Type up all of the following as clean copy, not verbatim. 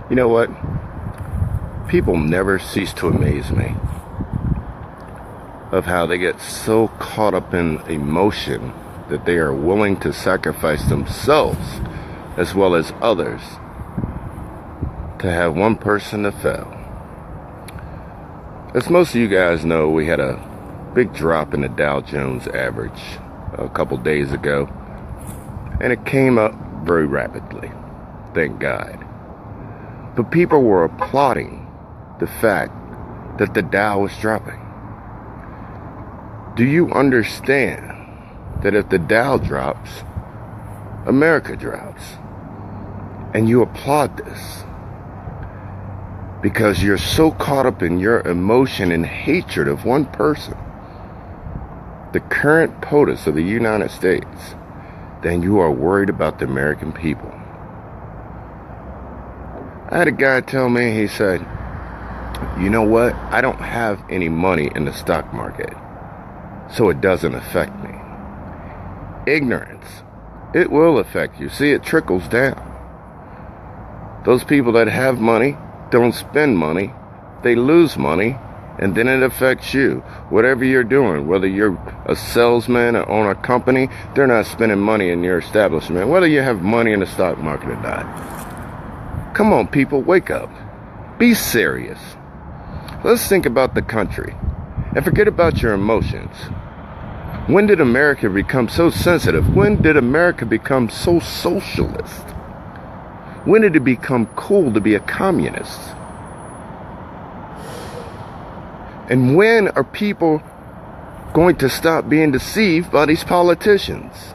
You know what? People never cease to amaze me of how they get so caught up in emotion that they are willing to sacrifice themselves as well as others to have one person to fail. As most of you guys know, we had a big drop in the Dow Jones average a couple days ago, and it came up very rapidly, thank God. But people were applauding the fact that the Dow was dropping. Do you understand that if the Dow drops, America drops? And you applaud this because you're so caught up in your emotion and hatred of one person, the current POTUS of the United States, then you are worried about the American people. I had a guy tell me, he said, you know what? I don't have any money in the stock market, so it doesn't affect me. Ignorance. It will affect you. See, it trickles down. Those people that have money don't spend money. They lose money, and then it affects you. Whatever you're doing, whether you're a salesman or own a company, they're not spending money in your establishment, whether you have money in the stock market or not. Come on, people, wake up. Be serious. Let's think about the country and forget about your emotions. When did America become so sensitive? When did America become so socialist? When did it become cool to be a communist? And when are people going to stop being deceived by these politicians?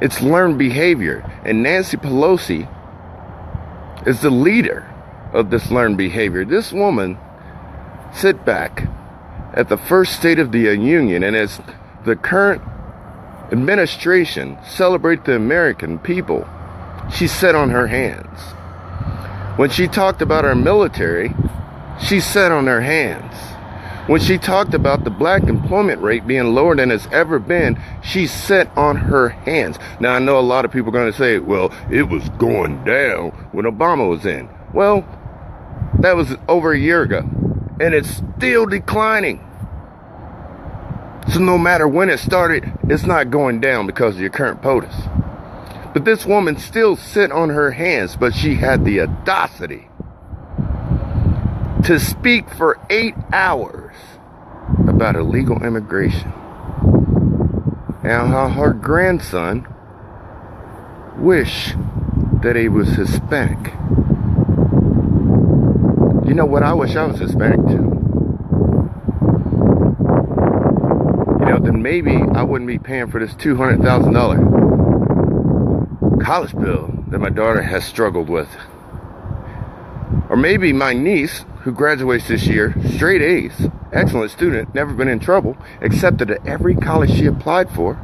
It's learned behavior, and Nancy Pelosi is the leader of this learned behavior. This woman sit back at the first State of the Union, and as the current administration celebrate the American people, she sat on her hands. When she talked about our military, she sat on her hands. When she talked about the black employment rate being lower than it's ever been, she sat on her hands. Now, I know a lot of people are going to say, well, it was going down when Obama was in. Well, that was over a year ago, and it's still declining. So no matter when it started, it's not going down because of your current POTUS. But this woman still sit on her hands, but she had the audacity to speak for 8 hours about illegal immigration and how her grandson wished that he was Hispanic. You know what? I wish I was Hispanic too. You know, then maybe I wouldn't be paying for this $200,000 college bill that my daughter has struggled with. Or maybe my niece, who graduates this year, straight A's, excellent student, never been in trouble, accepted at every college she applied for,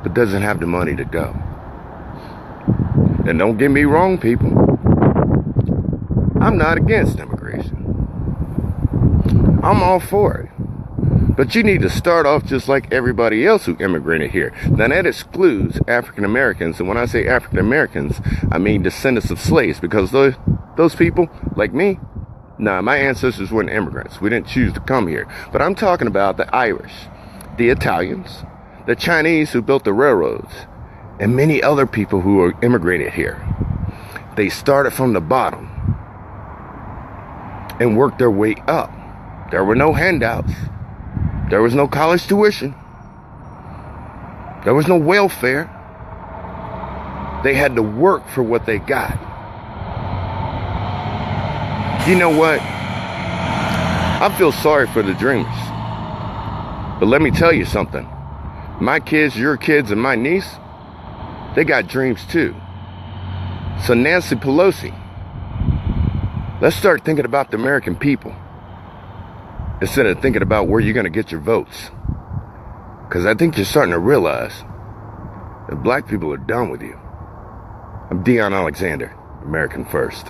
but doesn't have the money to go. And don't get me wrong, people, I'm not against immigration. I'm all for it. But you need to start off just like everybody else who immigrated here. Now that excludes African Americans, and when I say African Americans, I mean descendants of slaves, because those people, like me, my ancestors weren't immigrants. We didn't choose to come here. But I'm talking about the Irish, the Italians, the Chinese who built the railroads, and many other people who were immigrated here. They started from the bottom and worked their way up. There were no handouts. There was no college tuition. There was no welfare. They had to work for what they got. You know what? I feel sorry for the dreamers. But let me tell you something. My kids, your kids, and my niece, they got dreams too. So Nancy Pelosi, let's start thinking about the American people instead of thinking about where you're going to get your votes. Because I think you're starting to realize that black people are done with you. I'm Dion Alexander, American First.